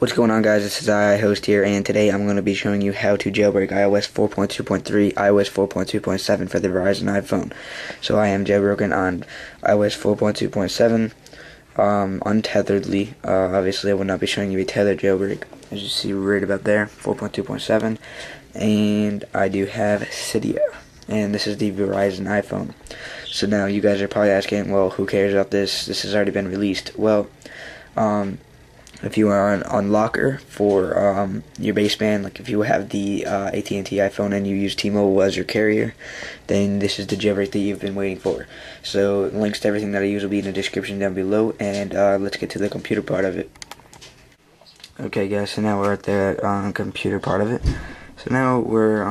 What's going on, guys? This is host here, and today I'm going to be showing you how to jailbreak iOS 4.2.3, iOS 4.2.7 for the Verizon iPhone. So I am jailbroken on iOS 4.2.7 untetheredly. Obviously I will not be showing you a tethered jailbreak, as you see right about there, 4.2.7, and I do have Cydia, and this is the Verizon iPhone. So now you guys are probably asking, well, who cares about this? This has already been released. Well, if you are on Locker for your baseband, like if you have the AT&T iPhone and you use T-Mobile as your carrier, then this is the jailbreak that you've been waiting for. So links to everything that I use will be in the description down below, and let's get to the computer part of it. Okay, guys, so now we're at the computer part of it. So now we're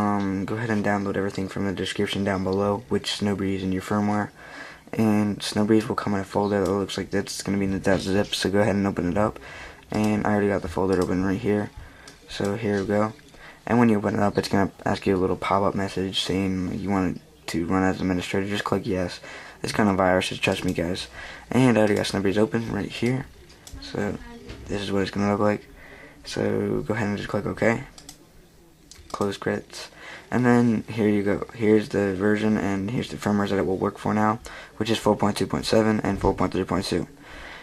go ahead and download everything from the description down below, which Sn0wbreeze in your firmware. And Sn0wbreeze will come in a folder that looks like that's going to be in the .zip, so go ahead and open it up. And I already got the folder open right here, so here we go. And when you open it up, it's going to ask you a little pop-up message saying you want it to run as administrator. Just click yes. It's kind of viruses, trust me, guys. And I already got Sn0wbreeze open right here, so this is what it's going to look like. So go ahead and just click OK. Close credits. And then here you go. Here's the version, and here's the firmware that it will work for now, which is 4.2.7 and 4.3.2.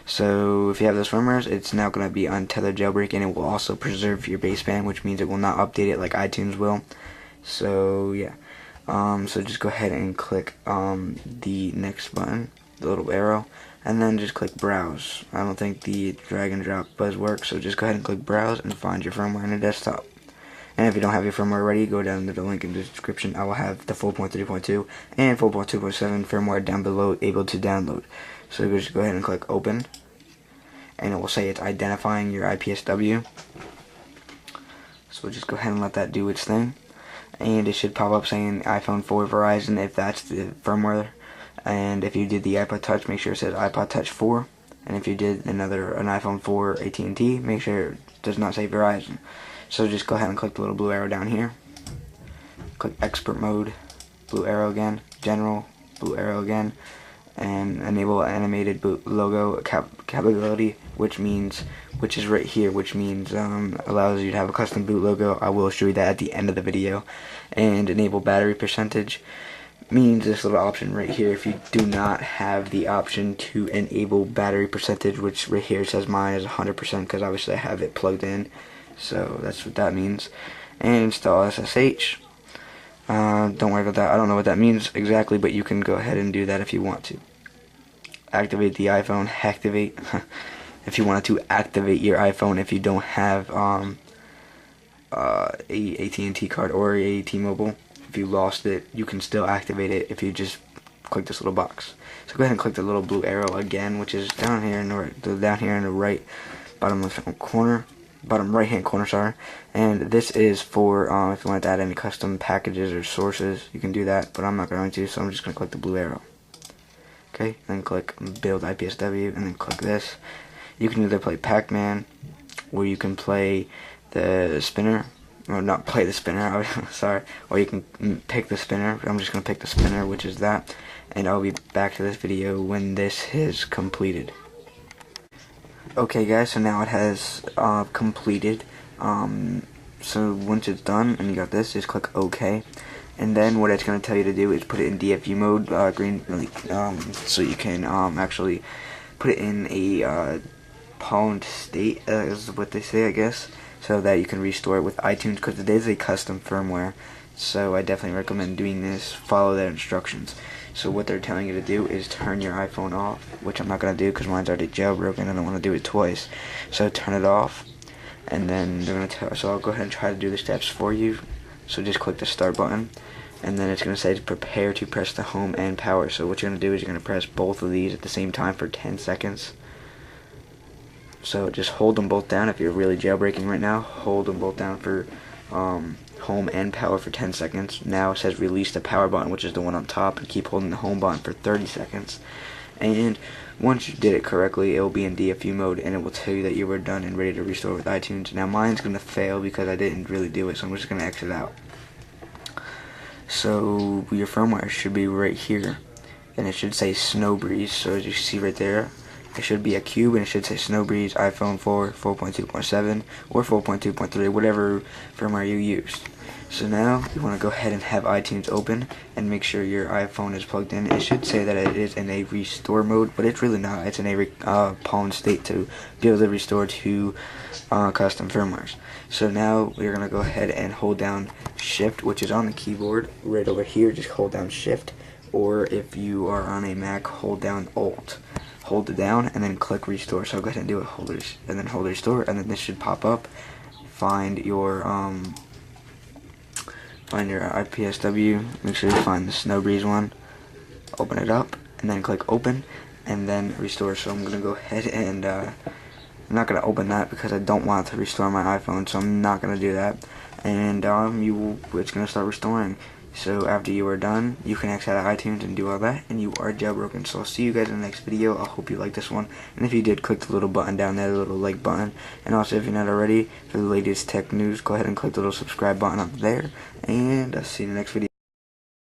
So if you have those firmwares, it's now going to be untethered jailbreak, and it will also preserve your baseband, which means it will not update it like iTunes will. So yeah, so just go ahead and click the next button, the little arrow, and then just click browse. I don't think the drag and drop buzz works, so just go ahead and click browse and find your firmware on your desktop. And if you don't have your firmware ready, go down to the link in the description. I will have the 4.3.2 and 4.2.7 firmware down below able to download. So just go ahead and click open, and it will say it's identifying your IPSW. So just go ahead and let that do its thing, and it should pop up saying iPhone 4 Verizon if that's the firmware. And if you did the iPod Touch, make sure it says iPod Touch 4. And if you did an iPhone 4 AT&T, make sure it does not say Verizon. So just go ahead and click the little blue arrow down here. Click expert mode, blue arrow again, general, blue arrow again, and enable animated boot logo capability, which is right here, which means allows you to have a custom boot logo. I will show you that at the end of the video. And enable battery percentage means this little option right here. If you do not have the option to enable battery percentage, which right here says mine is 100% because obviously I have it plugged in, so that's what that means. And install SSH. Don't worry about that. I don't know what that means exactly, but you can go ahead and do that if you want to. Activate the iPhone. Activate. If you wanted to activate your iPhone, if you don't have a AT&T card or a T-Mobile, if you lost it, you can still activate it if you just click this little box. So go ahead and click the little blue arrow again, which is down here in the right bottom left-hand corner. Bottom right hand corner, sorry. And this is for if you want to add any custom packages or sources, you can do that, but I'm not going to, so I'm just going to click the blue arrow. Okay, then click build IPSW, and then click this. You can either play Pac-Man, or you can play the spinner, or not play the spinner, sorry, or you can pick the spinner. I'm just going to pick the spinner, which is that, and I'll be back to this video when this is completed. Okay, guys, so now it has completed. So once it's done and you got this, just click OK, and then what it's going to tell you to do is put it in DFU mode, so you can actually put it in a pawned state, is what they say, I guess, so that you can restore it with iTunes, because it is a custom firmware. So I definitely recommend doing this. Follow their instructions. So what they're telling you to do is turn your iPhone off, which I'm not going to do because mine's already jailbroken. I don't want to do it twice. So turn it off, and then they're going to tell. So I'll go ahead and try to do the steps for you. So just click the start button, and then it's going to say prepare to press the home and power. So what you're going to do is you're going to press both of these at the same time for 10 seconds. So just hold them both down. If you're really jailbreaking right now, hold them both down for home and power for 10 seconds. Now it says release the power button, which is the one on top, and keep holding the home button for 30 seconds. And once you did it correctly, it will be in DFU mode, and it will tell you that you were done and ready to restore with iTunes. Now mine's going to fail because I didn't really do it, so I'm just going to exit out. So your firmware should be right here, and it should say Sn0wbreeze. So as you see right there, it should be a cube, and it should say Sn0wbreeze iPhone 4 4.2.7 or 4.2.3, whatever firmware you used. So now you want to go ahead and have iTunes open and make sure your iPhone is plugged in. It should say that it is in a restore mode, but it's really not. It's in a pawn state to be able to restore to custom firmwares. So now we're going to go ahead and hold down Shift, which is on the keyboard right over here. Just hold down Shift, or if you are on a Mac, hold down Alt. Hold it down and then click restore. So go ahead and do it, and then hold restore, and then this should pop up. Find your IPSW, make sure you find the Sn0wbreeze one, open it up, and then click open, and then restore. So I'm going to go ahead and, I'm not going to open that because I don't want to restore my iPhone, so I'm not going to do that. And it's going to start restoring. So after you are done, you can exit out of iTunes and do all that, and you are jailbroken. So I'll see you guys in the next video. I hope you liked this one, and if you did, click the little button down there, the little like button. And also, if you're not already, for the latest tech news, go ahead and click the little subscribe button up there, and I'll see you in the next video.